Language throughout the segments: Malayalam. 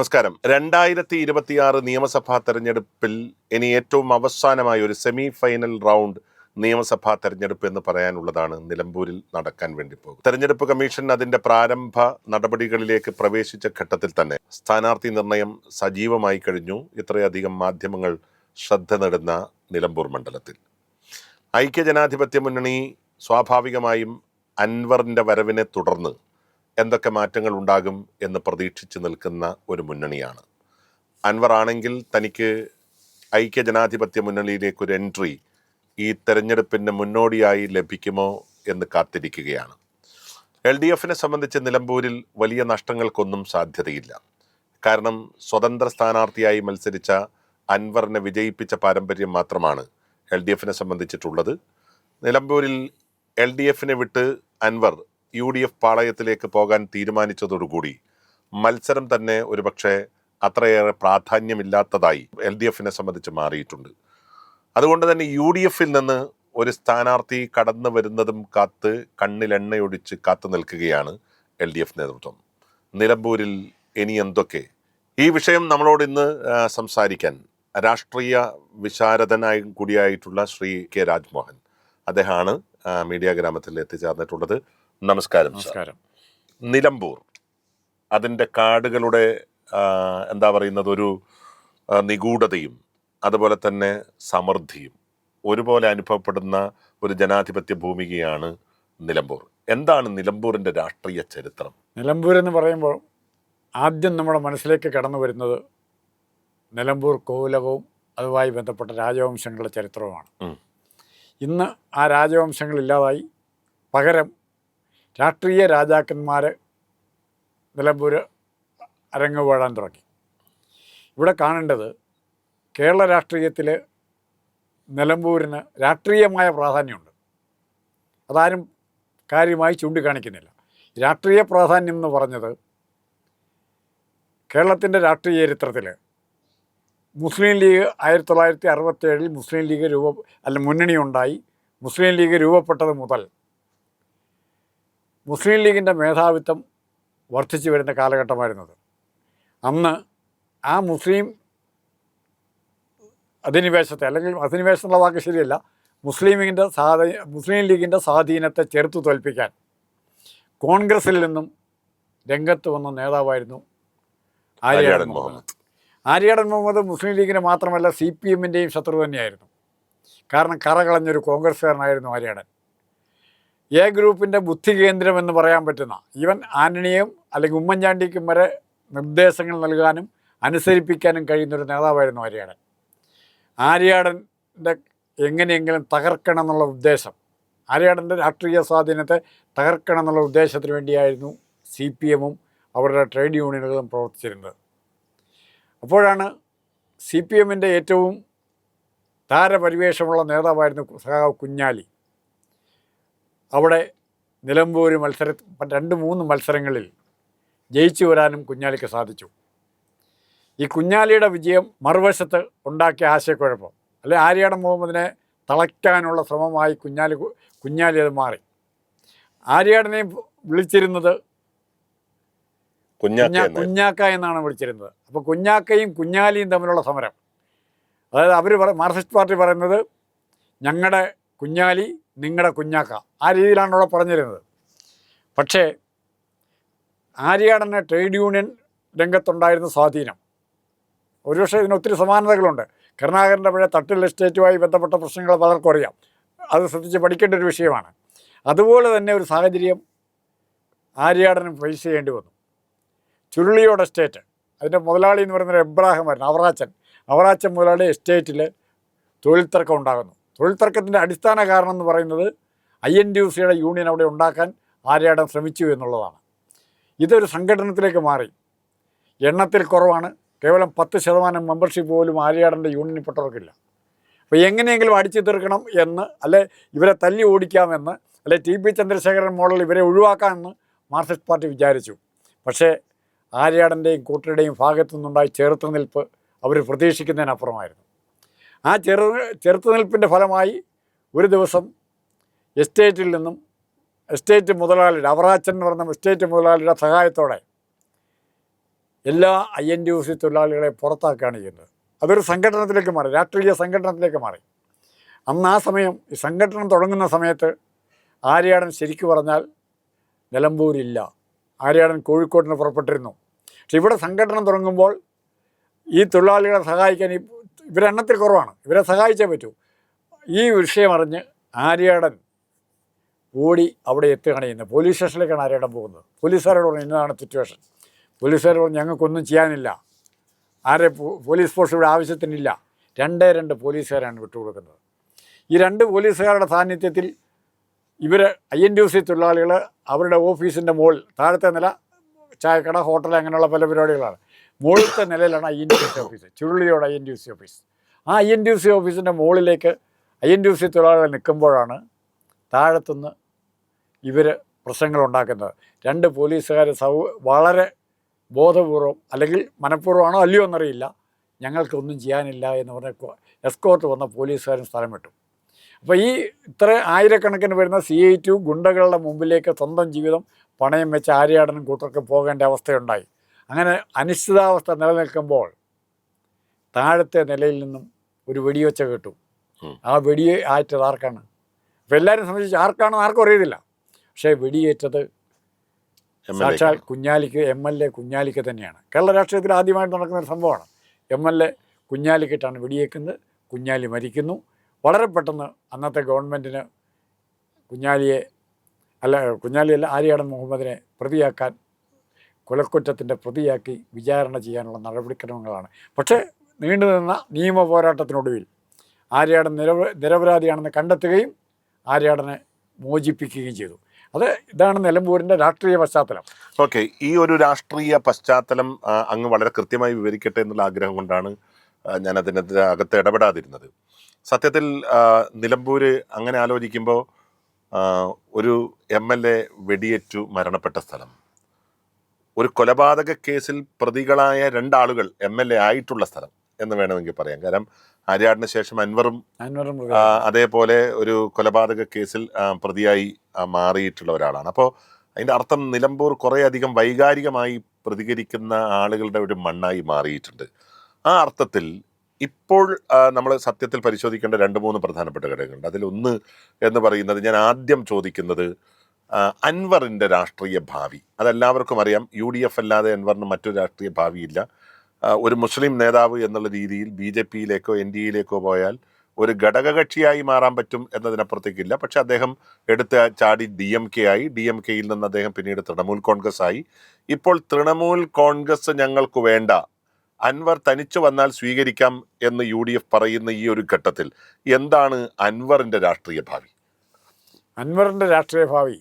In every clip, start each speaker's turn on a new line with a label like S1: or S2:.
S1: നമസ്കാരം. 2026 നിയമസഭാ തെരഞ്ഞെടുപ്പിൽ ഇനി ഏറ്റവും അവസാനമായ ഒരു സെമി ഫൈനൽ റൗണ്ട് നിയമസഭാ തെരഞ്ഞെടുപ്പ് എന്ന് പറയാനുള്ളതാണ് നിലമ്പൂരിൽ നടക്കാൻ വേണ്ടി പോകും. തെരഞ്ഞെടുപ്പ് കമ്മീഷൻ അതിന്റെ പ്രാരംഭ നടപടികളിലേക്ക് പ്രവേശിച്ച ഘട്ടത്തിൽ തന്നെ സ്ഥാനാർത്ഥി നിർണയം സജീവമായി കഴിഞ്ഞു. ഇത്രയധികം മാധ്യമങ്ങൾ ശ്രദ്ധ നേടുന്ന നിലമ്പൂർ മണ്ഡലത്തിൽ ഐക്യജനാധിപത്യ മുന്നണി സ്വാഭാവികമായും അൻവറിന്റെ വരവിനെ തുടർന്ന് എന്തൊക്കെ മാറ്റങ്ങൾ ഉണ്ടാകും എന്ന് പ്രതീക്ഷിച്ച് നിൽക്കുന്ന ഒരു മുന്നണിയാണ്. അൻവർ ആണെങ്കിൽ തനിക്ക് ഐക്യജനാധിപത്യ മുന്നണിയിലേക്കൊരു എൻട്രി ഈ തെരഞ്ഞെടുപ്പിന് മുന്നോടിയായി ലഭിക്കുമോ എന്ന് കാത്തിരിക്കുകയാണ്. LDFനെ സംബന്ധിച്ച് നിലമ്പൂരിൽ വലിയ നഷ്ടങ്ങൾക്കൊന്നും സാധ്യതയില്ല. കാരണം സ്വതന്ത്ര സ്ഥാനാർത്ഥിയായി മത്സരിച്ച അൻവറിനെ വിജയിപ്പിച്ച പാരമ്പര്യം മാത്രമാണ് LDFനെ സംബന്ധിച്ചിട്ടുള്ളത്. നിലമ്പൂരിൽ LDFനെ വിട്ട് അൻവർ UDF പാളയത്തിലേക്ക് പോകാൻ തീരുമാനിച്ചതോടുകൂടി മത്സരം തന്നെ ഒരുപക്ഷെ അത്രയേറെ പ്രാധാന്യമില്ലാത്തതായി LDFനെ സംബന്ധിച്ച് മാറിയിട്ടുണ്ട്. അതുകൊണ്ട് തന്നെ UDFൽ നിന്ന് ഒരു സ്ഥാനാർത്ഥി കടന്നു വരുന്നതും കാത്ത് കണ്ണിലെണ്ണയൊടിച്ച് കാത്തു നിൽക്കുകയാണ് LDF നേതൃത്വം. നിലമ്പൂരിൽ ഇനി എന്തൊക്കെ? ഈ വിഷയം നമ്മളോട് ഇന്ന് സംസാരിക്കാൻ രാഷ്ട്രീയ വിശാരദനായി കൂടിയായിട്ടുള്ള ശ്രീ K. രാജ്മോഹൻ, അദ്ദേഹമാണ് മീഡിയ ഗ്രാമത്തിൽ എത്തിച്ചേർന്നിട്ടുള്ളത്. നമസ്കാരം.
S2: നമസ്കാരം.
S1: നിലമ്പൂർ അതിൻ്റെ കാടുകളുടെ എന്താ പറയുന്നത്, ഒരു നിഗൂഢതയും അതുപോലെ തന്നെ സമൃദ്ധിയും ഒരുപോലെ അനുഭവപ്പെടുന്ന ഒരു ജനാധിപത്യ ഭൂമികയാണ് നിലമ്പൂർ. എന്താണ് നിലമ്പൂരിൻ്റെ രാഷ്ട്രീയ ചരിത്രം?
S2: നിലമ്പൂർ എന്ന് പറയുമ്പോൾ ആദ്യം നമ്മുടെ മനസ്സിലേക്ക് കടന്നു വരുന്നത് നിലമ്പൂർ കോവിലകവും അതുമായി ബന്ധപ്പെട്ട രാജവംശങ്ങളുടെ ചരിത്രവുമാണ്. ഇന്ന് ആ രാജവംശങ്ങൾ ഇല്ലാതായി പകരം രാഷ്ട്രീയ രാജാക്കന്മാർ നിലമ്പൂർ അരങ്ങുവാഴാൻ തുടങ്ങി. ഇവിടെ കാണേണ്ടത് കേരള രാഷ്ട്രീയത്തിൽ നിലമ്പൂരിന് രാഷ്ട്രീയമായ പ്രാധാന്യമുണ്ട്. അതാരും കാര്യമായി ചൂണ്ടിക്കാണിക്കുന്നില്ല. രാഷ്ട്രീയ പ്രാധാന്യം എന്ന് പറഞ്ഞത് കേരളത്തിൻ്റെ രാഷ്ട്രീയ ചരിത്രത്തിൽ മുസ്ലിം ലീഗ് 1967 മുസ്ലിം ലീഗ് മുന്നണി ഉണ്ടായി. മുസ്ലിം ലീഗ് രൂപപ്പെട്ടത് മുതൽ മുസ്ലിം ലീഗിൻ്റെ മേധാവിത്വം വർദ്ധിച്ചു വരുന്ന കാലഘട്ടമായിരുന്നത്. അന്ന് ആ മുസ്ലിം അധിനിവേശത്തെ, അല്ലെങ്കിൽ അധിനിവേശം എന്നുള്ള വാക്ക് ശരിയല്ല, മുസ്ലിം ലീഗിൻ്റെ സ്വാധീനത്തെ ചെറുത്തു തോൽപ്പിക്കാൻ കോൺഗ്രസിൽ നിന്നും രംഗത്ത് വന്ന നേതാവായിരുന്നു ആര്യാടൻ മുഹമ്മദ്. ആര്യാടൻ മുഹമ്മദ് മുസ്ലിം ലീഗിന് മാത്രമല്ല CPMൻ്റെയും ശത്രു തന്നെയായിരുന്നു. കാരണം കറകളഞ്ഞൊരു കോൺഗ്രസ്സുകാരനായിരുന്നു ആര്യാടൻ. A ഗ്രൂപ്പിൻ്റെ ബുദ്ധി കേന്ദ്രം എന്ന് പറയാൻ പറ്റുന്ന, ഈവൻ ആന്റണിയും അല്ലെങ്കിൽ ഉമ്മൻചാണ്ടിക്കും വരെ നിർദ്ദേശങ്ങൾ നൽകാനും അനുസരിപ്പിക്കാനും കഴിയുന്നൊരു നേതാവായിരുന്നു ആര്യാടൻ. ആര്യാടൻ്റെ എങ്ങനെയെങ്കിലും തകർക്കണം എന്നുള്ള ഉദ്ദേശം, ആര്യാടൻ്റെ രാഷ്ട്രീയ സ്വാധീനത്തെ തകർക്കണം എന്നുള്ള ഉദ്ദേശത്തിന് വേണ്ടിയായിരുന്നു CPMും അവരുടെ ട്രേഡ് യൂണിയനുകളും പ്രവർത്തിച്ചിരുന്നത്. അപ്പോഴാണ് CPMൻ്റെ ഏറ്റവും താരപരിവേഷമുള്ള നേതാവായിരുന്നു സഖാവ് കുഞ്ഞാലി. അവിടെ നിലമ്പൂർ 2-3 മത്സരങ്ങളിൽ ജയിച്ചു വരാനും കുഞ്ഞാലിക്ക് സാധിച്ചു. ഈ കുഞ്ഞാലിയുടെ വിജയം മറുവശത്ത് ഉണ്ടാക്കിയ ആശയക്കുഴപ്പം, അല്ലെ ആര്യാടൻ മുഹമ്മദിനെ തളയ്ക്കാനുള്ള ശ്രമമായി കുഞ്ഞാലി അത് മാറി. ആര്യാടനെയും വിളിച്ചിരുന്നത് കുഞ്ഞാക്ക എന്നാണ് വിളിച്ചിരുന്നത്. അപ്പോൾ കുഞ്ഞാക്കയും കുഞ്ഞാലിയും തമ്മിലുള്ള സമരം, അതായത് മാർക്സിസ്റ്റ് പാർട്ടി പറയുന്നത് ഞങ്ങളുടെ കുഞ്ഞാലി നിങ്ങളുടെ കുഞ്ഞാക്ക, ആ രീതിയിലാണ് അവിടെ പറഞ്ഞിരുന്നത്. പക്ഷേ ആര്യാടന് ട്രേഡ് യൂണിയൻ രംഗത്തുണ്ടായിരുന്ന സ്വാധീനം, ഒരുപക്ഷെ ഇതിന് ഒത്തിരി സമാനതകളുണ്ട്. കരുണാകരൻ്റെ പഴയ തട്ടിൽ എസ്റ്റേറ്റുമായി ബന്ധപ്പെട്ട പ്രശ്നങ്ങൾ പലർക്കും അറിയാം. അത് ശ്രദ്ധിച്ച് പഠിക്കേണ്ട ഒരു വിഷയമാണ്. അതുപോലെ തന്നെ ഒരു സാഹചര്യം ആര്യാടനും ഫേസ് ചെയ്യേണ്ടി വന്നു. ചുരുളിയോട് എസ്റ്റേറ്റ്, അതിൻ്റെ മുതലാളി എന്ന് പറയുന്നത് എബ്രാഹിമായിരുന്നു, അവറാച്ചൻ മുതലാളി എസ്റ്റേറ്റിൽ തൊഴിൽ തർക്കം ഉണ്ടാകുന്നു. തൊഴിൽ തർക്കത്തിൻ്റെ അടിസ്ഥാന കാരണം എന്ന് പറയുന്നത് INTUCയുടെ യൂണിയൻ അവിടെ ഉണ്ടാക്കാൻ ആര്യാടൻ ശ്രമിച്ചു എന്നുള്ളതാണ്. ഇതൊരു സംഘടനത്തിലേക്ക് മാറി. എണ്ണത്തിൽ കുറവാണ്, കേവലം 10% മെമ്പർഷിപ്പ് പോലും ആര്യാടൻ്റെ യൂണിയനിൽപ്പെട്ടവർക്കില്ല. അപ്പോൾ എങ്ങനെയെങ്കിലും അടിച്ചു തീർക്കണം എന്ന്, അല്ലെ ഇവരെ തല്ലി ഓടിക്കാമെന്ന്, അല്ലെ TP ചന്ദ്രശേഖരൻ മോഡൽ ഇവരെ ഒഴിവാക്കാമെന്ന് മാർക്സിസ്റ്റ് പാർട്ടി വിചാരിച്ചു. പക്ഷേ ആര്യാടൻ്റെയും കൂട്ടരുടെയും ഭാഗത്തു നിന്നുണ്ടായി ചെറുത്തുനിൽപ്പ് അവർ പ്രതീക്ഷിക്കുന്നതിനപ്പുറമായിരുന്നു. ആ ചെറുത്തുനിൽപ്പിൻ്റെ ഫലമായി ഒരു ദിവസം എസ്റ്റേറ്റിൽ നിന്നും എസ്റ്റേറ്റ് മുതലാളിയുടെ അവറാച്ചൻ എന്ന് പറഞ്ഞ എസ്റ്റേറ്റ് മുതലാളിയുടെ സഹായത്തോടെ എല്ലാ INTUC തൊഴിലാളികളെ പുറത്താക്കുകയാണ് ചെയ്യുന്നത്. അതൊരു സംഘടനത്തിലേക്ക് മാറി, രാഷ്ട്രീയ സംഘടനത്തിലേക്ക് മാറി. അന്ന് ആ സമയം ഈ സംഘടന തുടങ്ങുന്ന സമയത്ത് ആര്യാടൻ ശരിക്കു പറഞ്ഞാൽ നിലമ്പൂരില്ല. ആര്യാടൻ കോഴിക്കോട്ടിന് പുറപ്പെട്ടിരുന്നു. പക്ഷെ ഇവിടെ സംഘടന തുടങ്ങുമ്പോൾ ഈ തൊഴിലാളികളെ സഹായിക്കാൻ ഇവരെണ്ണത്തിൽ കുറവാണ്, ഇവരെ സഹായിച്ചേ പറ്റൂ. ഈ വിഷയം അറിഞ്ഞ് ആര്യാടൻ ഓടി അവിടെ എത്തുകയാണ് ചെയ്യുന്നത്. പോലീസ് സ്റ്റേഷനിലേക്കാണ് ആര്യാടൻ പോകുന്നത്. പോലീസുകാരോട് പറഞ്ഞു ഇന്നതാണ് സിറ്റുവേഷൻ. പോലീസുകാർ പറഞ്ഞു ഞങ്ങൾക്കൊന്നും ചെയ്യാനില്ല, പോലീസ് ഫോഴ്സ് ഇവിടെ ആവശ്യത്തിനില്ല. 2 പോലീസുകാരാണ് വിട്ടുകൊടുക്കുന്നത്. ഈ 2 പോലീസുകാരുടെ സാന്നിധ്യത്തിൽ ഇവർ INTUC തൊഴിലാളികൾ അവരുടെ ഓഫീസിൻ്റെ മുകളിൽ, താഴത്തെ നില ചായക്കട, ഹോട്ടൽ, അങ്ങനെയുള്ള പല പരിപാടികളാണ്. മുകളിലത്തെ നിലയിലാണ് INTUC ഓഫീസ്, ചുരുളിയോട് INTUC ഓഫീസ്. ആ INTUC ഓഫീസിൻ്റെ മുകളിലേക്ക് INTUC തൊഴിലാളികൾ നിൽക്കുമ്പോഴാണ് താഴത്തുനിന്ന് ഇവർ പ്രശ്നങ്ങളുണ്ടാക്കുന്നത്. 2 പോലീസുകാർ വളരെ ബോധപൂർവം, അല്ലെങ്കിൽ മനഃപൂർവ്വമാണോ അല്ലയോ എന്നറിയില്ല, ഞങ്ങൾക്കൊന്നും ചെയ്യാനില്ല എന്ന് പറഞ്ഞ എസ്കോർട്ട് വന്ന പോലീസുകാരും സ്ഥലം വിട്ടു. അപ്പോൾ ഈ ഇത്ര ആയിരക്കണക്കിന് വരുന്ന CI2 ഗുണ്ടകളുടെ മുമ്പിലേക്ക് സ്വന്തം ജീവിതം പണയം വെച്ച് ആര്യാടനും കൂട്ടർക്ക് പോകേണ്ട അവസ്ഥയുണ്ടായി. അങ്ങനെ അനിശ്ചിതാവസ്ഥ നിലനിൽക്കുമ്പോൾ താഴത്തെ നിലയിൽ നിന്നും ഒരു വെടിവെച്ച കേട്ടു. ആ വെടിയേറ്റത് ആർക്കാണ്? അപ്പോൾ എല്ലാവരും സംബന്ധിച്ച് ആർക്കാണെന്ന് ആർക്കും അറിയത്തില്ല. പക്ഷേ വെടിയേറ്റത് സാക്ഷാൽ കുഞ്ഞാലിക്ക്, MLA കുഞ്ഞാലിക്ക് തന്നെയാണ്. കേരള രാഷ്ട്രീയത്തിൽ ആദ്യമായിട്ട് നടക്കുന്ന ഒരു സംഭവമാണ്. MLA കുഞ്ഞാലിക്കിട്ടാണ് വെടിയേക്കുന്നത്. കുഞ്ഞാലി മരിക്കുന്നു. വളരെ പെട്ടെന്ന് അന്നത്തെ ഗവൺമെൻറ്റിന് കുഞ്ഞാലിയല്ല ആര്യാടൻ മുഹമ്മദിനെ പ്രതിയാക്കാൻ, കൊലക്കുറ്റത്തിൻ്റെ പ്രതിയാക്കി വിചാരണ ചെയ്യാനുള്ള നടപടിക്രമങ്ങളാണ്. പക്ഷേ നീണ്ടുനിന്ന നിയമ പോരാട്ടത്തിനൊടുവിൽ ആര്യാടൻ നിരപരാധിയാണെന്ന് കണ്ടെത്തുകയും ആര്യാടനെ മോചിപ്പിക്കുകയും ചെയ്തു. ഇതാണ് നിലമ്പൂരിൻ്റെ രാഷ്ട്രീയ പശ്ചാത്തലം.
S1: ഓക്കെ, ഈ ഒരു രാഷ്ട്രീയ പശ്ചാത്തലം അങ്ങ് വളരെ കൃത്യമായി വിവരിക്കട്ടെ എന്നുള്ള ആഗ്രഹം കൊണ്ടാണ് ഞാൻ അതിനകത്ത് അകത്ത് ഇടപെടാതിരുന്നത്. സത്യത്തിൽ നിലമ്പൂര് അങ്ങനെ ആലോചിക്കുമ്പോൾ ഒരു MLA വെടിയേറ്റു മരണപ്പെട്ട സ്ഥലം, ഒരു കൊലപാതക കേസിൽ പ്രതികളായ 2 ആളുകൾ MLA ആയിട്ടുള്ള സ്ഥലം എന്ന് വേണമെങ്കിൽ പറയാം. കാരണം ആര്യാടിന് ശേഷം അൻവറും അതേപോലെ ഒരു കൊലപാതക കേസിൽ പ്രതിയായി മാറിയിട്ടുള്ള ഒരാളാണ്. അപ്പോൾ അതിൻ്റെ അർത്ഥം നിലമ്പൂർ കുറേയധികം വൈകാരികമായി പ്രതികരിക്കുന്ന ആളുകളുടെ ഒരു മണ്ണായി മാറിയിട്ടുണ്ട്. ആ അർത്ഥത്തിൽ ഇപ്പോൾ നമ്മൾ സത്യത്തിൽ പരിശോധിക്കേണ്ട 2-3 പ്രധാനപ്പെട്ട ഘടകങ്ങളുണ്ട്. അതിലൊന്ന് എന്ന് പറയുന്നത്, ഞാൻ ആദ്യം ചോദിക്കുന്നത് അൻവറിൻ്റെ രാഷ്ട്രീയ ഭാവി. അതെല്ലാവർക്കും അറിയാം. UDF അല്ലാതെ അൻവറിന് മറ്റൊരു രാഷ്ട്രീയ ഭാവിയില്ല. ഒരു മുസ്ലിം നേതാവ് എന്നുള്ള രീതിയിൽ BJPയിലേക്കോ NDAയിലേക്കോ പോയാൽ ഒരു ഘടകകക്ഷിയായി മാറാൻ പറ്റും എന്നതിനപ്പുറത്തേക്കില്ല. പക്ഷെ അദ്ദേഹം എടുത്ത് ചാടി DMK ആയി. DMKയിൽ നിന്ന് അദ്ദേഹം പിന്നീട് തൃണമൂൽ കോൺഗ്രസ് ആയി. ഇപ്പോൾ തൃണമൂൽ കോൺഗ്രസ് ഞങ്ങൾക്ക് വേണ്ട, അൻവർ തനിച്ചു വന്നാൽ സ്വീകരിക്കാം എന്ന് UDF പറയുന്ന ഈ ഒരു ഘട്ടത്തിൽ എന്താണ് അൻവറിൻ്റെ രാഷ്ട്രീയ ഭാവി?
S2: അൻവറിൻ്റെ രാഷ്ട്രീയ ഭാവി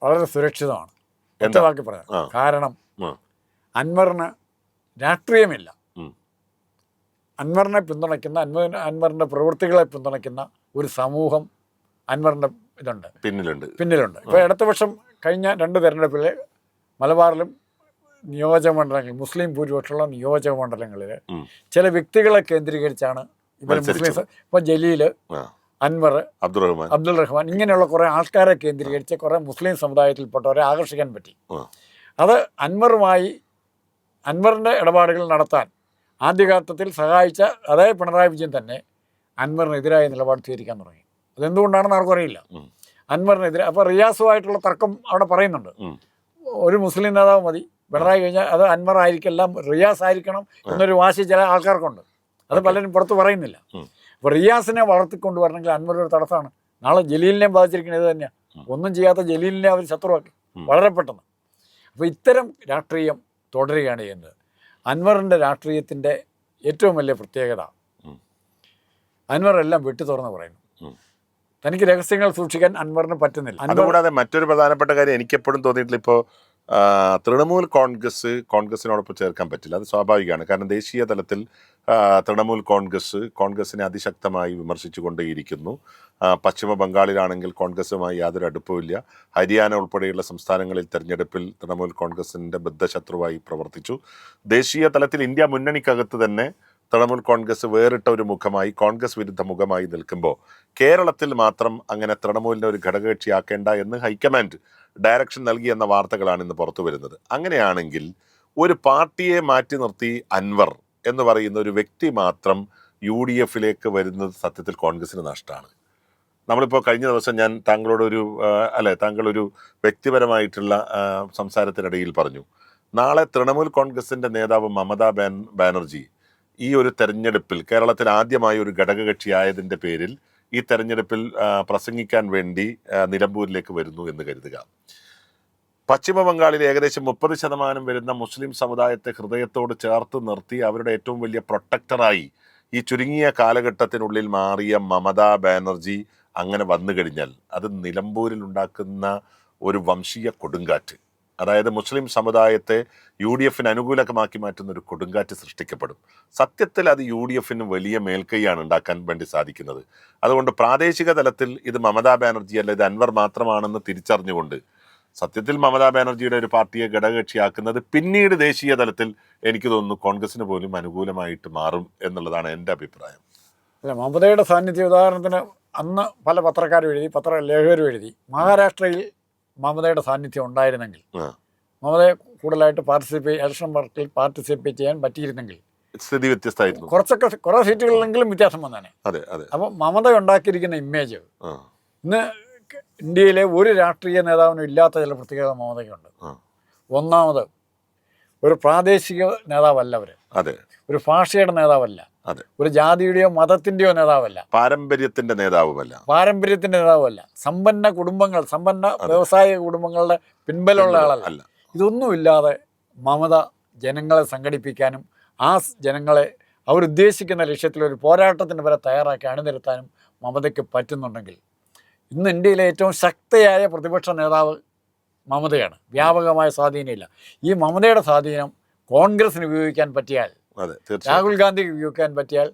S2: വളരെ സുരക്ഷിതമാണ്. എന്താക്കി പറയാം. കാരണം അൻവറിന് രാഷ്ട്രീയമില്ല. അൻവറിനെ പിന്തുണയ്ക്കുന്ന, അൻവറിൻ്റെ പ്രവൃത്തികളെ പിന്തുണയ്ക്കുന്ന ഒരു സമൂഹം അൻവറിൻ്റെ പിന്നിലുണ്ട്. ഇപ്പോൾ അടുത്ത വർഷം കഴിഞ്ഞ 2 തെരഞ്ഞെടുപ്പിൽ മലബാറിലും നിയോജകമണ്ഡലങ്ങളിൽ, മുസ്ലിം ഭൂരിപക്ഷമുള്ള നിയോജകമണ്ഡലങ്ങളിൽ ചില വ്യക്തികളെ കേന്ദ്രീകരിച്ചാണ് ഇവർ മുസ്ലിം, ഇപ്പോൾ ജലീൽ, അൻവർ, അബ്ദുൾ റഹ്മാൻ, ഇങ്ങനെയുള്ള കുറേ ആൾക്കാരെ കേന്ദ്രീകരിച്ച് കുറേ മുസ്ലിം സമുദായത്തിൽപ്പെട്ടവരെ ആകർഷിക്കാൻ പറ്റി. അത് അൻവറിൻ്റെ ഇടപാടുകൾ നടത്താൻ ആദ്യഘട്ടത്തിൽ സഹായിച്ച അതേ പിണറായി വിജയൻ തന്നെ അൻവറിനെതിരായ നിലപാട് സ്വീകരിക്കാൻ തുടങ്ങി. അതെന്തുകൊണ്ടാണെന്ന് ആർക്കും അറിയില്ല. അൻവറിനെതിരെ അപ്പോൾ റിയാസുമായിട്ടുള്ള തർക്കം അവിടെ പറയുന്നുണ്ട്. ഒരു മുസ്ലിം നേതാവ് മതി, പിണറായി കഴിഞ്ഞാൽ അത് അൻവർ ആയിരിക്കെല്ലാം റിയാസ് ആയിരിക്കണം എന്നൊരു വാശി ചില ആൾക്കാർക്കുണ്ട്. അത് പലരും പുറത്ത് പറയുന്നില്ല. അപ്പോൾ റിയാസിനെ വളർത്തിക്കൊണ്ടുവരണമെങ്കിൽ അൻവർ ഒരു തടസ്സമാണ്. നാളെ ജലീലിനെയും ബാധിച്ചിരിക്കുന്നത് ഇത് തന്നെയാണ്. ഒന്നും ചെയ്യാത്ത ജലീലിനെ അവർ ശത്രുവാക്കി വളരെ പെട്ടെന്ന്. അപ്പോൾ ഇത്തരം രാഷ്ട്രീയം തുടരുകയാണ് ചെയ്യുന്നത്. അൻവറിൻ്റെ രാഷ്ട്രീയത്തിൻ്റെ ഏറ്റവും വലിയ പ്രത്യേകത, അൻവർ എല്ലാം വെട്ടി തുറന്ന് പറയുന്നു. തനിക്ക് രഹസ്യങ്ങൾ സൂക്ഷിക്കാൻ അൻവറിന് പറ്റുന്നില്ല.
S1: അതുകൂടാതെ മറ്റൊരു പ്രധാനപ്പെട്ട കാര്യം എനിക്കെപ്പോഴും തോന്നിയിട്ടില്ല, ഇപ്പോൾ തൃണമൂൽ കോൺഗ്രസിനോടൊപ്പം ചേർക്കാൻ പറ്റില്ല. അത് സ്വാഭാവികമാണ്. കാരണം ദേശീയ തലത്തിൽ തൃണമൂൽ കോൺഗ്രസിനെ അതിശക്തമായി വിമർശിച്ചുകൊണ്ടേയിരിക്കുന്നു. പശ്ചിമ ബംഗാളിലാണെങ്കിൽ കോൺഗ്രസുമായി യാതൊരു അടുപ്പമില്ല. ഹരിയാന ഉൾപ്പെടെയുള്ള സംസ്ഥാനങ്ങളിൽ തെരഞ്ഞെടുപ്പിൽ തൃണമൂൽ കോൺഗ്രസിൻ്റെ ബദ്ധശത്രുവായി പ്രവർത്തിച്ചു. ദേശീയ തലത്തിൽ ഇന്ത്യ മുന്നണിക്കകത്ത് തന്നെ തൃണമൂൽ കോൺഗ്രസ് വേറിട്ട ഒരു മുഖമായി, കോൺഗ്രസ് വിരുദ്ധ മുഖമായി നിൽക്കുമ്പോൾ കേരളത്തിൽ മാത്രം അങ്ങനെ തൃണമൂലിനെ ഒരു ഘടകകക്ഷിയാക്കേണ്ട എന്ന് ഹൈക്കമാൻഡ് ഡയറക്ഷൻ നൽകി എന്ന വാർത്തകളാണ് ഇന്ന് പുറത്തു വരുന്നത്. അങ്ങനെയാണെങ്കിൽ ഒരു പാർട്ടിയെ മാറ്റി നിർത്തി അൻവർ എന്ന് പറയുന്ന ഒരു വ്യക്തി മാത്രം UDF വരുന്നത് സത്യത്തിൽ കോൺഗ്രസിന് നഷ്ടമാണ്. നമ്മളിപ്പോൾ കഴിഞ്ഞ ദിവസം ഞാൻ താങ്കളോടൊരു താങ്കളൊരു വ്യക്തിപരമായിട്ടുള്ള സംസാരത്തിനിടയിൽ പറഞ്ഞു, നാളെ തൃണമൂൽ കോൺഗ്രസിൻ്റെ നേതാവ് മമതാ ബാനർജി ഈ ഒരു തെരഞ്ഞെടുപ്പിൽ കേരളത്തിൽ ആദ്യമായി ഒരു ഘടകകക്ഷിയായതിൻ്റെ പേരിൽ ഈ തെരഞ്ഞെടുപ്പിൽ പ്രസംഗിക്കാൻ വേണ്ടി നിലമ്പൂരിലേക്ക് വരുന്നു എന്ന് കരുതുക. പശ്ചിമ ബംഗാളിൽ ഏകദേശം 30% വരുന്ന മുസ്ലിം സമുദായത്തെ ഹൃദയത്തോട് ചേർത്ത് നിർത്തി അവരുടെ ഏറ്റവും വലിയ പ്രൊട്ടക്ടറായി ഈ ചുരുങ്ങിയ കാലഘട്ടത്തിനുള്ളിൽ മാറിയ മമതാ ബാനർജി അങ്ങനെ വന്നു കഴിഞ്ഞാൽ അത് നിലമ്പൂരിൽ ഉണ്ടാക്കുന്ന ഒരു വംശീയ കൊടുങ്കാറ്റ്, അതായത് മുസ്ലിം സമുദായത്തെ UDF അനുകൂലമാക്കി മാറ്റുന്ന ഒരു കൊടുങ്കാറ്റ് സൃഷ്ടിക്കപ്പെടും. സത്യത്തിൽ അത് UDF വലിയ മേൽക്കൈയാണ് ഉണ്ടാക്കാൻ വേണ്ടി സാധിക്കുന്നത്. അതുകൊണ്ട് പ്രാദേശിക തലത്തിൽ ഇത് മമതാ ബാനർജി അല്ല, ഇത് അൻവർ മാത്രമാണെന്ന് തിരിച്ചറിഞ്ഞുകൊണ്ട് സത്യത്തിൽ മമതാ ബാനർജിയുടെ ഒരു പാർട്ടിയെ ഘടകകക്ഷിയാക്കുന്നത് പിന്നീട് ദേശീയ തലത്തിൽ എനിക്ക് തോന്നുന്നു കോൺഗ്രസിന് പോലും അനുകൂലമായിട്ട് മാറും എന്നുള്ളതാണ് എൻ്റെ അഭിപ്രായം.
S2: അല്ല, മമതയുടെ സാന്നിധ്യം ഉദാഹരണത്തിന് അന്ന് പല പത്രക്കാരും എഴുതി, പത്രലേഖകരും എഴുതി, മഹാരാഷ്ട്രയിൽ മമതയുടെ സാന്നിധ്യം ഉണ്ടായിരുന്നെങ്കിൽ, മമതയെ കൂടുതലായിട്ട് ഇലക്ഷൻ വർക്കിൽ പാർട്ടിസിപ്പേറ്റ് ചെയ്യാൻ പറ്റിയിരുന്നെങ്കിൽ
S1: സ്ഥിതി വ്യത്യസ്തമായിരുന്നു.
S2: കുറേ സീറ്റുകളിലെങ്കിലും വ്യത്യാസം വന്നേനെ.
S1: അതെ അതെ.
S2: അപ്പം മമത ഉണ്ടാക്കിയിരിക്കുന്ന ഇമേജ് ഇന്ന് ഇന്ത്യയിലെ ഒരു രാഷ്ട്രീയ നേതാവിനും ഇല്ലാത്ത ചില പ്രത്യേകത മമതയ്ക്കുണ്ട്. ഒന്നാമത്, ഒരു പ്രാദേശിക നേതാവല്ല അവർ, ഒരു ഭാഷയുടെ നേതാവല്ല, ഒരു ജാതിയുടെയോ മതത്തിൻ്റെയോ നേതാവല്ല,
S1: പാരമ്പര്യത്തിൻ്റെ നേതാവുമല്ല, സമ്പന്ന
S2: വ്യവസായ കുടുംബങ്ങളുടെ പിൻബലമുള്ള ആളല്ല. ഇതൊന്നുമില്ലാതെ മമത ജനങ്ങളെ സംഘടിപ്പിക്കാനും ആ ജനങ്ങളെ അവരുദ്ദേശിക്കുന്ന ലക്ഷ്യത്തിൽ ഒരു പോരാട്ടത്തിന് വരെ തയ്യാറാക്കി അണിനിരത്താനും മമതയ്ക്ക് പറ്റുന്നുണ്ടെങ്കിൽ ഇന്ന് ഇന്ത്യയിലെ ഏറ്റവും ശക്തയായ പ്രതിപക്ഷ നേതാവ് മമതയാണ്. വ്യാപകമായ സ്വാധീനമില്ല. ഈ മമതയുടെ സ്വാധീനം കോൺഗ്രസിന് ഉപയോഗിക്കാൻ പറ്റിയാൽ, രാഹുൽ ഗാന്ധിക്ക് ഉപയോഗിക്കാൻ പറ്റിയാൽ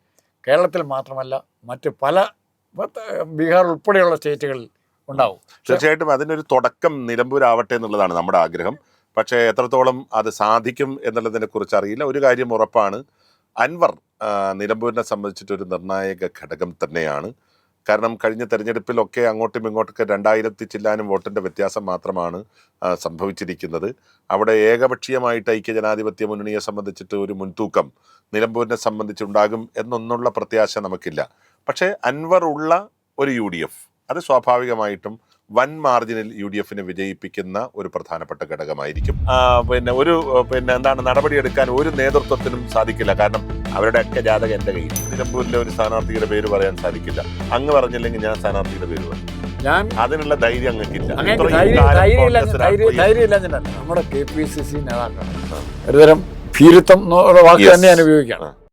S2: കേരളത്തിൽ മാത്രമല്ല മറ്റ് പല ബീഹാർ ഉൾപ്പെടെയുള്ള സ്റ്റേറ്റുകളിൽ ഉണ്ടാവും.
S1: തീർച്ചയായിട്ടും അതിനൊരു തുടക്കം നിലമ്പൂരാവട്ടെ എന്നുള്ളതാണ് നമ്മുടെ ആഗ്രഹം. പക്ഷേ എത്രത്തോളം അത് സാധിക്കും എന്നുള്ളതിനെ കുറിച്ച് അറിയില്ല. ഒരു കാര്യം ഉറപ്പാണ്, അൻവർ നിലമ്പൂരിനെ സംബന്ധിച്ചിട്ടൊരു നിർണായക ഘടകം തന്നെയാണ്. കാരണം കഴിഞ്ഞ തെരഞ്ഞെടുപ്പിലൊക്കെ അങ്ങോട്ടും ഇങ്ങോട്ടൊക്കെ 2000 ചില്ലാനും വോട്ടിൻ്റെ വ്യത്യാസം മാത്രമാണ് സംഭവിച്ചിരിക്കുന്നത്. അവിടെ ഏകപക്ഷീയമായിട്ട് ഐക്യജനാധിപത്യ മുന്നണിയെ സംബന്ധിച്ചിട്ട് ഒരു മുൻതൂക്കം നിലമ്പൂരിനെ സംബന്ധിച്ചുണ്ടാകും എന്നൊന്നുള്ള പ്രത്യാശ നമുക്കില്ല. പക്ഷേ അൻവർ ഉള്ള ഒരു UDF അത് സ്വാഭാവികമായിട്ടും വൻ മാർജിനിൽ UDF വിജയിപ്പിക്കുന്ന ഒരു പ്രധാനപ്പെട്ട ഘടകമായിരിക്കും. നടപടിയെടുക്കാൻ ഒരു നേതൃത്വത്തിനും സാധിക്കില്ല. കാരണം അവരുടെയൊക്കെ ജാതകം എൻ്റെ കയ്യിൽ. നിലമ്പൂരിലെ ഒരു സ്ഥാനാർത്ഥിയുടെ പേര് പറയാൻ സാധിക്കില്ല. അങ്ങ് പറഞ്ഞില്ലെങ്കിൽ ഞാൻ സ്ഥാനാർത്ഥിയുടെ പേര് പറയും. അതിനുള്ള ധൈര്യം അങ്ങക്കില്ല.
S2: നമ്മുടെ KPCC നേതാക്കൾ ഒരുതരം ഭീരുത്വം വാക്ക് തന്നെ ഞാൻ ഉപയോഗിക്കുകയാണ്.